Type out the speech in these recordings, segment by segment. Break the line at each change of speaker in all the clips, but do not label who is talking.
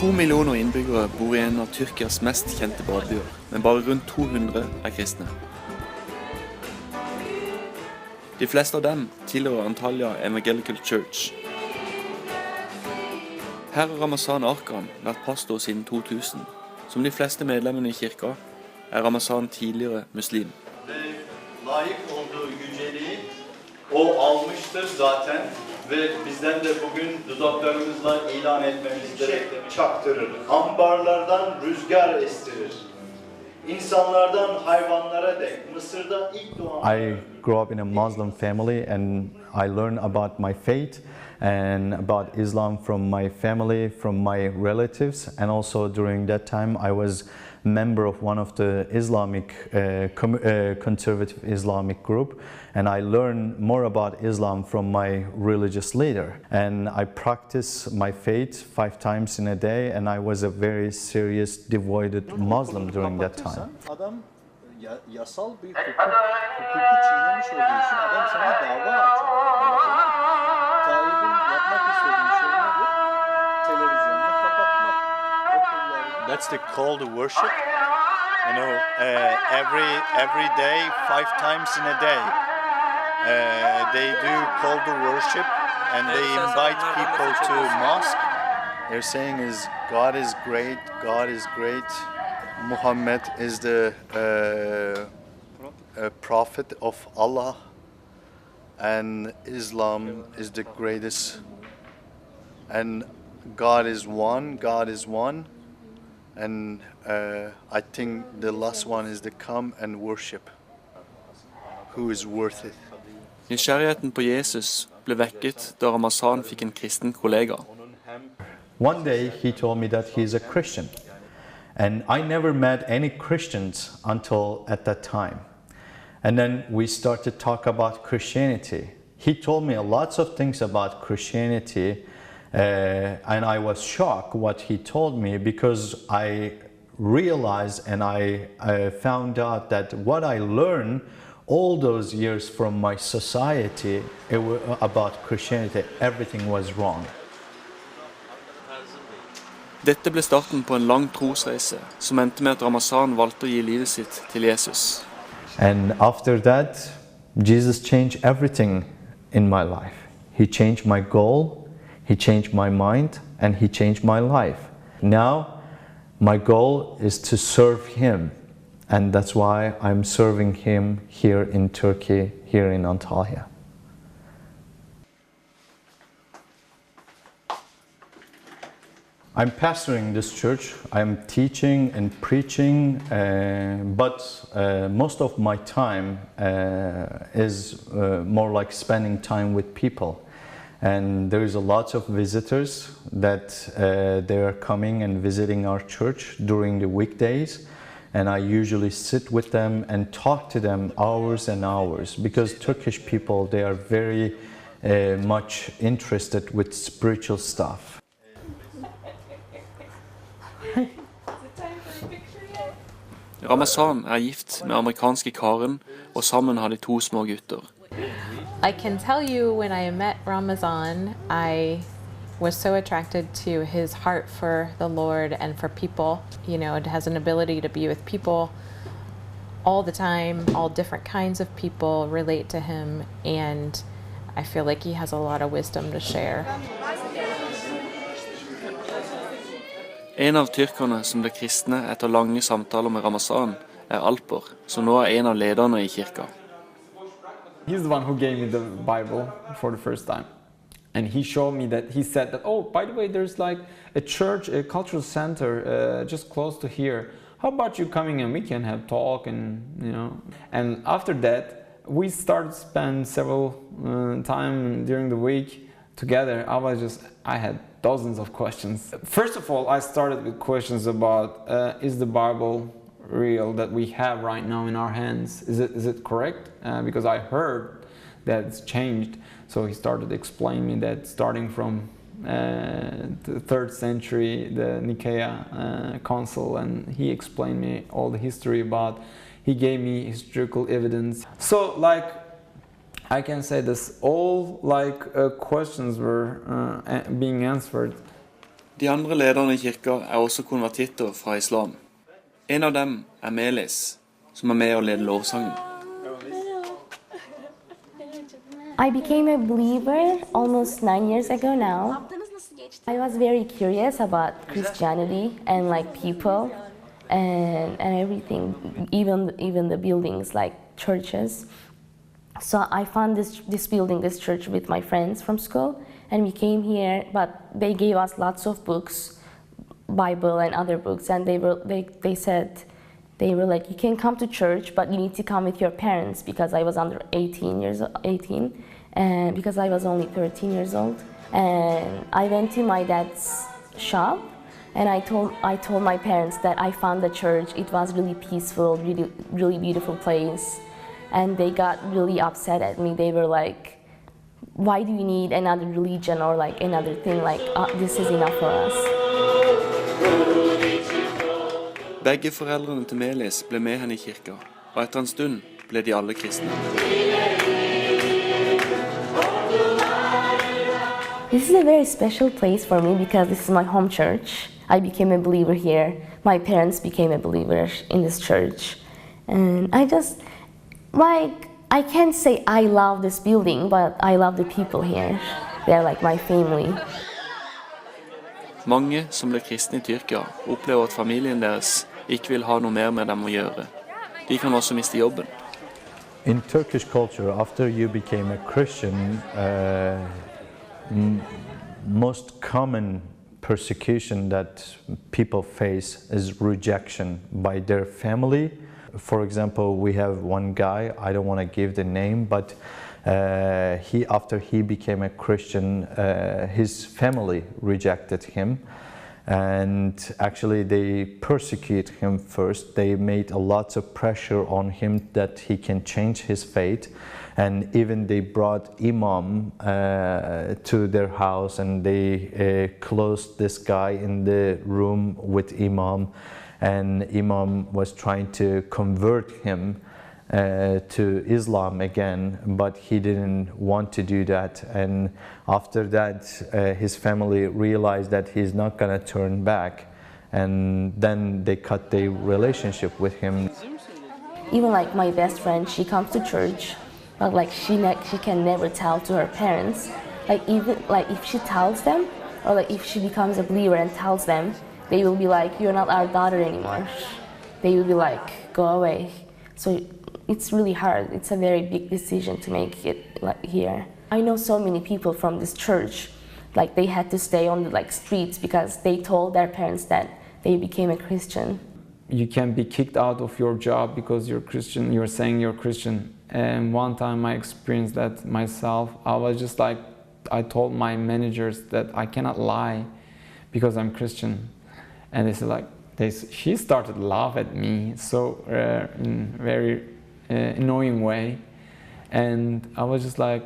2 millioner innbyggere bor i en av Tyrkias mest kjente badebyer, men bare rundt 200 er kristne. De fleste av dem tilhører Antalya Evangelical Church. Her har Ramazan Arkan vært pastor siden 2000. Som de fleste medlemmene i kirka er Ramazan tidligere muslim.
Layık olduğu yüceliği o almıştır zaten ve bizden de bugün dudaklarımızla ilan etmemiz gerektiğini çaktırır. Ambarlardan rüzgar estirir. İnsanlardan hayvanlara dek Mısır'da ilk doğan...
I grew up in a Muslim family and I learned about my faith and about Islam from my family, from my relatives, and also during that time I was member of one of the Islamic conservative Islamic group, and I learned more about Islam from my religious leader, and I practice my faith 5 times in a day, and I was a very serious devoted Muslim during that time.
Adam yasal bir hukuku çiğnemiş olduğu için adam sana dava açıyor. Tayyip'in yapmak istediği şey nedir? Televizyonunu kapatmak.
That's the call to worship. You know, every day, 5 times in a day, they do call to worship and they invite people to mosque. They're saying is God is great, God is great. Muhammad is the prophet of Allah, and Islam is the greatest. And God is one, God is one. And I think the last one is to come and worship. Who is worth it?
Nysgjerrigheten på Jesus ble vekket da Ramazan fikk en kristen kollega.
One day he told me that he's a Christian, and I never met any Christians until at that time. And then we started to talk about Christianity. He told me lots of things about Christianity, and I was shocked what he told me, because I realized and I found out that what I learned all those years from my society about Christianity, everything was wrong.
Dette ble starten på en lang trosreise som endte med at Ramazan valgte å gi livet sitt til Jesus.
And after that, Jesus changed everything in my life. He changed my goal, he changed my mind, and he changed my life. Now, my goal is to serve him, and that's why I'm serving him here in Turkey, here in Antalya. I'm pastoring this church. I'm teaching and preaching, but most of my time is more like spending time with people. And there is a lot of visitors that they are coming and visiting our church during the weekdays. And I usually sit with them and talk to them hours and hours, because Turkish people, they are very much interested with spiritual stuff.
Ramazan er gift med amerikanske Karen, og sammen har de 2 små gutter.
I can tell you, when I met Ramazan, I was so attracted to his heart for the Lord and for people. You know, it has an ability to be with people all the time. All different kinds of people relate to him, and I feel like he has a lot of wisdom to share.
En av tyrkerne som ble kristne etter lange samtaler med Ramazan er Alper, som nå er en av lederne i kirka.
He's the one who gave me the Bible for the first time. And he showed me that, he said that, oh, by the way, there's like a church, a cultural center just close to here. How about you coming and we can have talk and, you know. And after that, we started to spend several time during the week together. I had dozens of questions. First of all, I started with questions about, is the Bible real that we have right now in our hands? Is it correct? Because I heard that it's changed. So he started explaining me that starting from the 3rd century, the Nicaea Council, and he explained me all the history about, he gave me historical evidence. So like, I can say this, all like questions were being answered.
De andre lederne i kirka er også konvertitter fra islam. En av dem er Melis, som er med og leder lovsangen.
I became a believer almost 9 years ago now. I was very curious about Christianity and like people and everything, even the buildings like churches. So I found this building, this church with my friends from school, and we came here, but they gave us lots of books, Bible and other books, and they said, they were like, you can come to church, but you need to come with your parents, because I was under 18, and because I was only 13 years old. And I went to my dad's shop, and I told my parents that I found the church. It was really peaceful, really beautiful place. And they got really upset at me. They were like, why do you need another religion or like another thing? Like, this is enough for us.
Begge foreldrene til Melis ble med henne i kirka, og etter en stund ble de alle kristne.
This is a very special place for me because this is my home church. I became a believer here. My parents became a believer in this church. And I just, like, I can't say I love this building, but I love the people here. They're like my family.
Mange som ble kristne i Tyrkia opplever at familien deres ikke vil ha noe mer med dem å gjøre. De kan også miste jobben.
In Turkish culture, after you became a Christian, most common persecution that people face is rejection by their family. For example, we have one guy, I don't want to give the name, but after he became a Christian, his family rejected him, and actually they persecute him first. They made a lot of pressure on him that he can change his faith, and even they brought imam to their house, and they closed this guy in the room with imam, and imam was trying to convert him to Islam again, but he didn't want to do that. And after that, his family realized that he's not going to turn back, and then they cut their relationship with him.
Even like my best friend, she comes to church, but like she can never tell to her parents. Like even like if she tells them, or like if she becomes a believer and tells them, they will be like, "You're not our daughter anymore." They will be like, "Go away." So it's really hard. It's a very big decision to make it like here. I know so many people from this church, like they had to stay on the like streets because they told their parents that they became a Christian.
You can be kicked out of your job because you're Christian, you're saying you're Christian. And one time I experienced that myself. I was just like, I told my managers that I cannot lie because I'm Christian. And they said like, she started to laugh at me so in a very annoying way. And I was just like,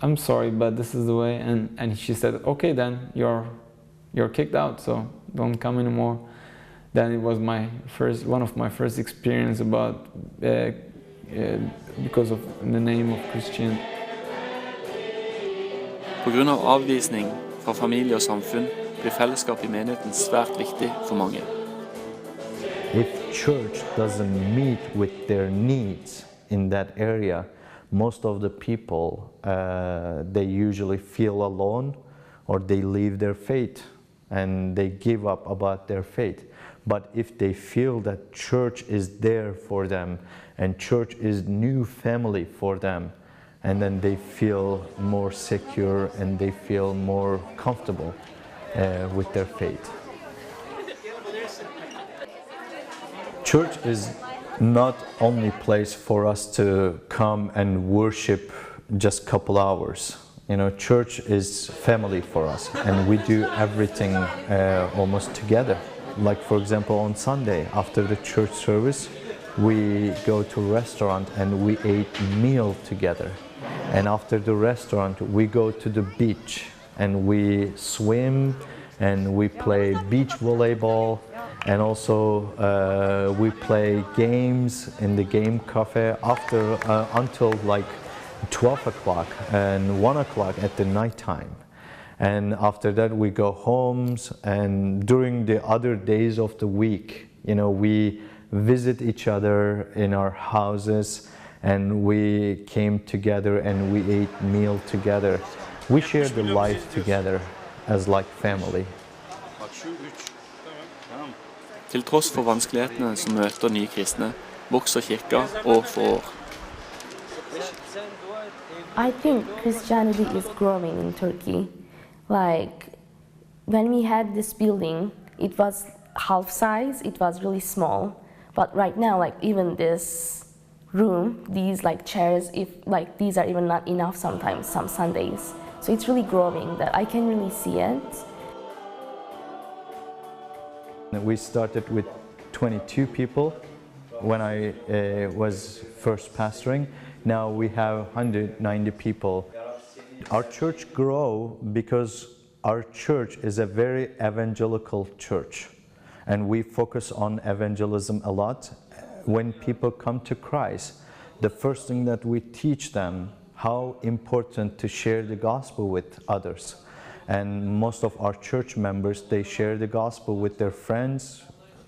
I'm sorry, but this is the way. And she said, okay, then you're kicked out, so don't come anymore. Then it was one of my first experience about because of the name of Christian.
På grunn av avvisning fra familie og samfunn blir fellesskap i menigheten svært viktig for mange.
If church doesn't meet with their needs in that area, most of the people, they usually feel alone, or they leave their faith and they give up about their faith. But if they feel that church is there for them and church is new family for them, and then they feel more secure and they feel more comfortable with their faith. Church is not only place for us to come and worship just a couple hours. You know, church is family for us, and we do everything almost together. Like for example, on Sunday after the church service, we go to a restaurant and we ate meal together. And after the restaurant, we go to the beach and we swim and we play beach volleyball, and also we play games in the game cafe after until like 12 o'clock and 1 o'clock at the night time. And after that we go homes, and during the other days of the week, we visit each other in our houses, and we came together and we ate meal together. We share the life together as like family.
Til tross for vanskelighetene som møter nye kristne, vokser kirka år for år.
I think Christianity is growing in Turkey. Like, when we had this building, it was half size, it was really small. But right now, like even this room, these like chairs, these are even not enough sometimes, some Sundays. So it's really growing, that I can really see it.
We started with 22 people when I was first pastoring. Now we have 190 people. Our church grew because our church is a very evangelical church, and we focus on evangelism a lot. When people come to Christ, the first thing that we teach them how important to share the gospel with others. And most of our church members, they share the gospel with their friends,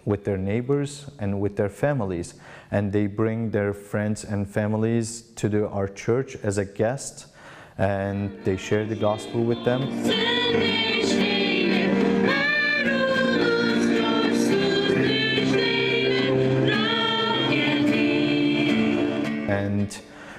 with their neighbors, and with their families. And they bring their friends and families to our church as a guest, and they share the gospel with them. And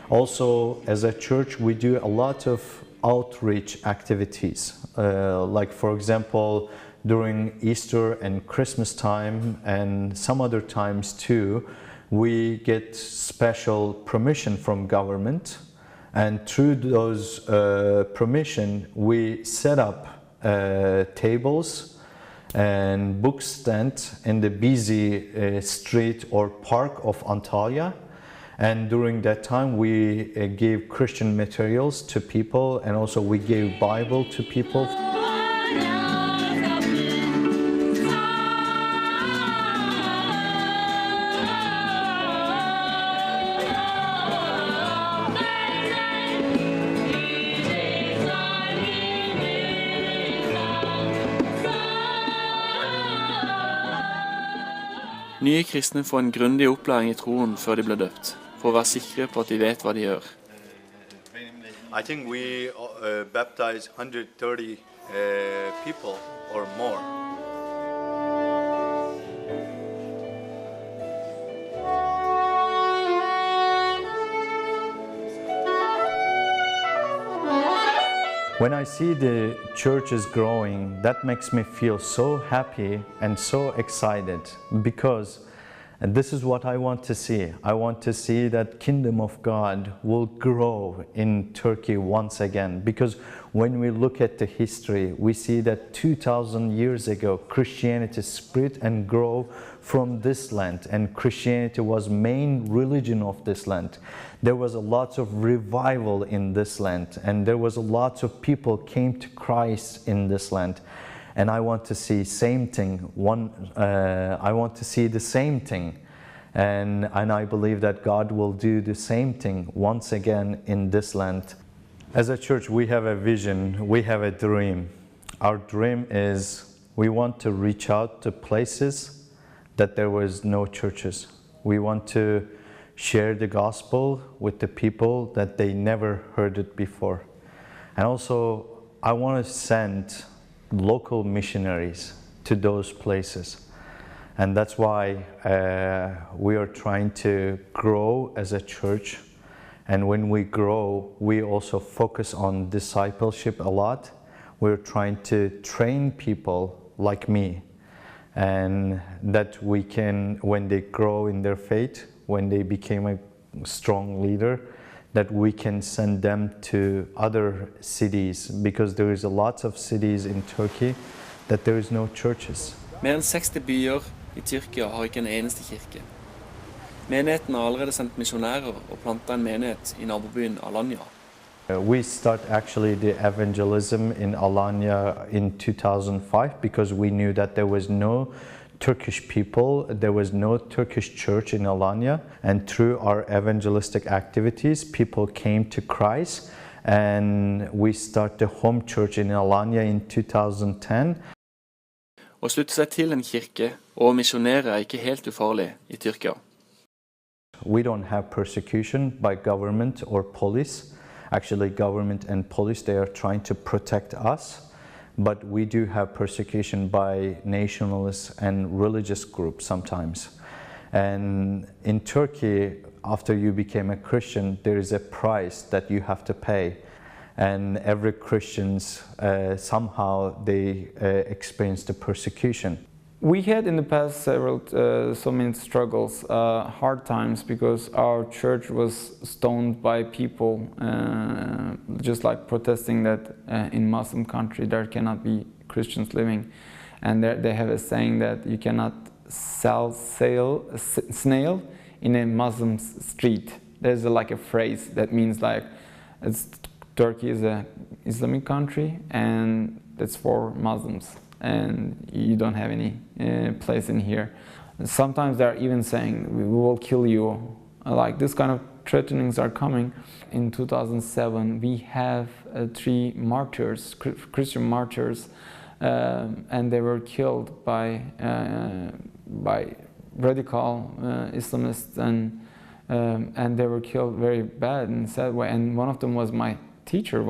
also, as a church, we do a lot of outreach activities. Like, for example, during Easter and Christmas time, and some other times too, we get special permission from government. And through those permission, we set up tables and book stand in the busy street or park of Antalya. And during that time, we gave Christian materials to people, and also we gave Bible to people.
Nye kristne får en grundig opplæring i troen før de blir døpt, for å være sikre på at de vet hva de gjør.
I think we baptized 130 people or more.
When I see the church is growing, that makes me feel so happy and so excited, because this is what I want to see. I want to see that Kingdom of God will grow in Turkey once again, because when we look at the history, we see that 2,000 years ago, Christianity spread and grew from this land, and Christianity was main religion of this land. There was a lot of revival in this land, and there was a lot of people came to Christ in this land. And I want to see same thing. I want to see the same thing, and I believe that God will do the same thing once again in this land. As a church, we have a vision. We have a dream. Our dream is we want to reach out to places that there was no churches. We want to share the gospel with the people that they never heard it before. And also, I want to send local missionaries to those places. And that's why we are trying to grow as a church. And when we grow, we also focus on discipleship a lot. We're trying to train people like me, and that we can, when they grow in their faith, when they became a strong leader, that we can send them to other cities, because there is a lot of cities in Turkey that there is no churches.
Mer enn 60 byer i Tyrkia har ikke en eneste kirke. Menigheten har allerede sendt misjonærer og plantet en menighet i nabobyen Alanya.
We start actually the evangelism in Alanya in 2005, because we knew that there was no Turkish people, there was no Turkish church in Alanya, and through our evangelistic activities, people came to Christ, and we start the home church in Alanya in 2010.
Å slutte seg til en kirke og misjonere er ikke helt ufarlig i Tyrkia.
We don't have persecution by government or police. Actually, government and police, they are trying to protect us. But we do have persecution by nationalists and religious groups sometimes. And in Turkey, after you became a Christian, there is a price that you have to pay. And every Christians, somehow they experience the persecution.
We had in the past so many struggles, hard times, because our church was stoned by people, just like protesting that in Muslim country there cannot be Christians living, and they have a saying that you cannot sell snail in a Muslim street. There's like a phrase that means like Turkey is an Islamic country and it's for Muslims, and you don't have any place in here. Sometimes they're even saying, we will kill you. Like this kind of threatenings are coming. In 2007, we have 3 martyrs, Christian martyrs, and they were killed by radical Islamists, and they were killed very bad and sad way. And one of them was my teacher,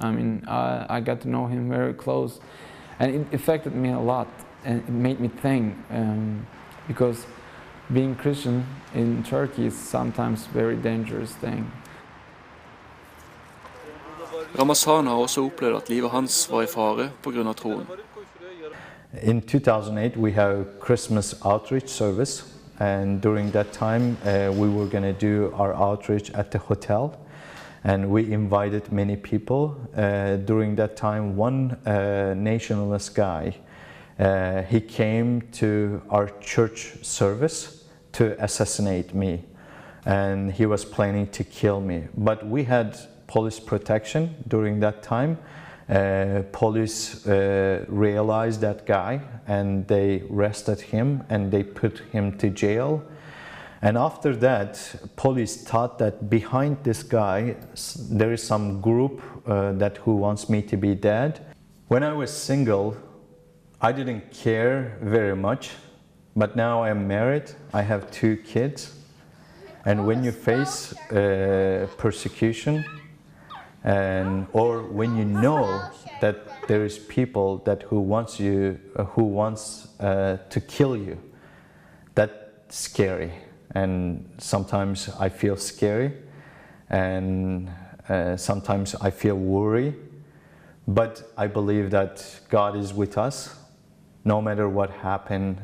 I mean, I got to know him very close. And it affected me a lot, and it made me think, because being Christian in Turkey is sometimes a very dangerous thing.
Ramazan har også opplevd at livet hans var i fare på grunn av troen.
In 2008, we have Christmas outreach service, and during that time, we were going to do our outreach at the hotel. And we invited many people. During that time, one nationalist guy, he came to our church service to assassinate me. And he was planning to kill me. But we had police protection during that time. Police realized that guy, and they arrested him and they put him to jail. And after that, police thought that behind this guy, there is some group who wants me to be dead. When I was single, I didn't care very much, but now I'm married, I have 2 kids. And when you face persecution, or when you know that there is people who wants to kill you, that's scary. And sometimes I feel scary, and sometimes I feel worried. But I believe that God is with us. No matter what happens,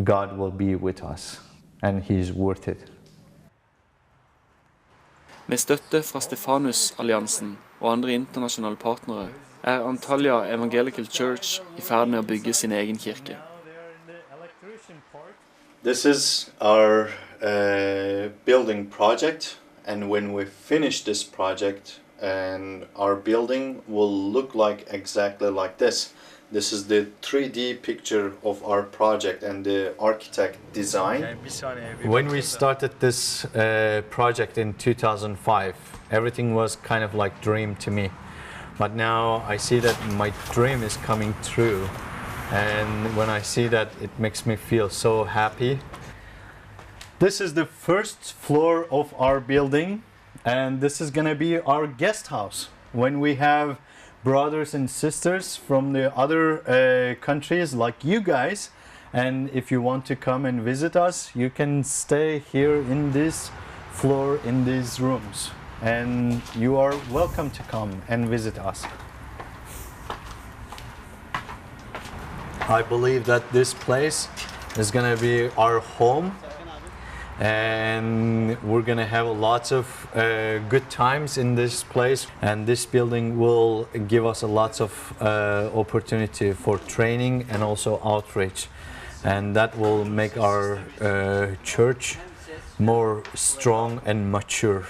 God will be with us, and He is worth it.
Med støtte fra Stefanus-alliansen og andre internasjonale partnere er Antalya Evangelical Church i ferd med å bygge sin egen kirke.
This is our building project, and when we finish this project, and our building will look like exactly like this. This is the 3D picture of our project and the architect design.
When we started this project in 2005, everything was kind of like dream to me. But now I see that my dream is coming true. And when I see that, it makes me feel so happy. This is the first floor of our building, and this is gonna be our guest house. When we have brothers and sisters from the other countries like you guys, and if you want to come and visit us, you can stay here in this floor, in these rooms. And you are welcome to come and visit us. I believe that this place is going to be our home, and we're going to have lots of good times in this place, and this building will give us lots of opportunity for training and also outreach, and that will make our church more strong and mature.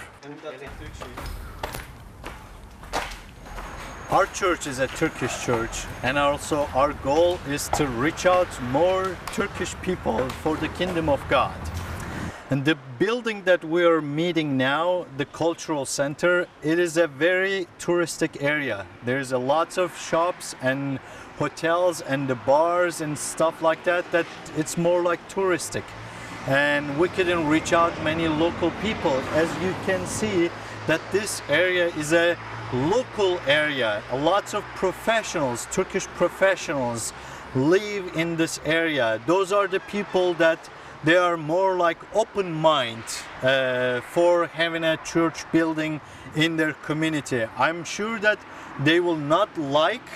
Our church is a Turkish church, and also our goal is to reach out more Turkish people for the kingdom of God. And the building that we are meeting now, the cultural center, it is a very touristic area. There's a lot of shops and hotels and the bars and stuff like that, that it's more like touristic. And we couldn't reach out many local people. As you can see, that this area is a local area. Lots of professionals, Turkish professionals, live in this area. Those are the people that they are more like open mind for having a church building in their community. I'm sure that they will not like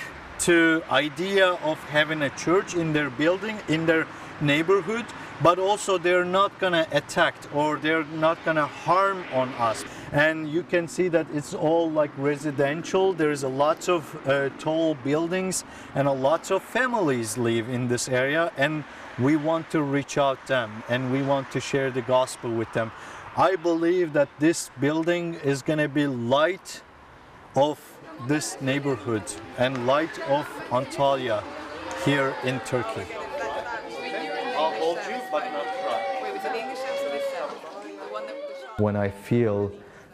the idea of having a church in their building, in their neighborhood, but also they're not gonna attack or they're not gonna harm on us. And you can see that it's all like residential. There's a lot of tall buildings and a lot of families live in this area, and we want to reach out them and we want to share the gospel with them. I believe that this building is gonna be light of this neighborhood and light of Antalya here in Turkey.
I'll hold you, but not try.
When I feel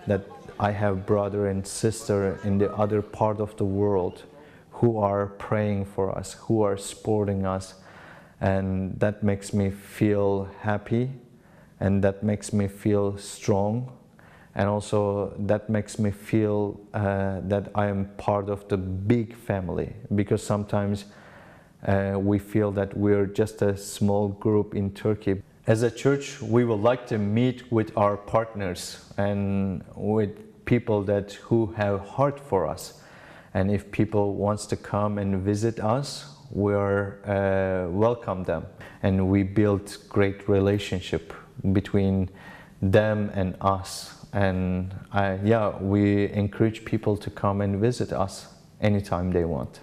that I have brother and sister in the other part of the world who are praying for us, who are supporting us, and that makes me feel happy, and that makes me feel strong, and also that makes me feel that I am part of the big family, because sometimes we feel that we're just a small group in Turkey. As a church, we would like to meet with our partners and with people who have heart for us. And if people wants to come and visit us, we are welcome them. And we build great relationship between them and us. And we encourage people to come and visit us anytime they want.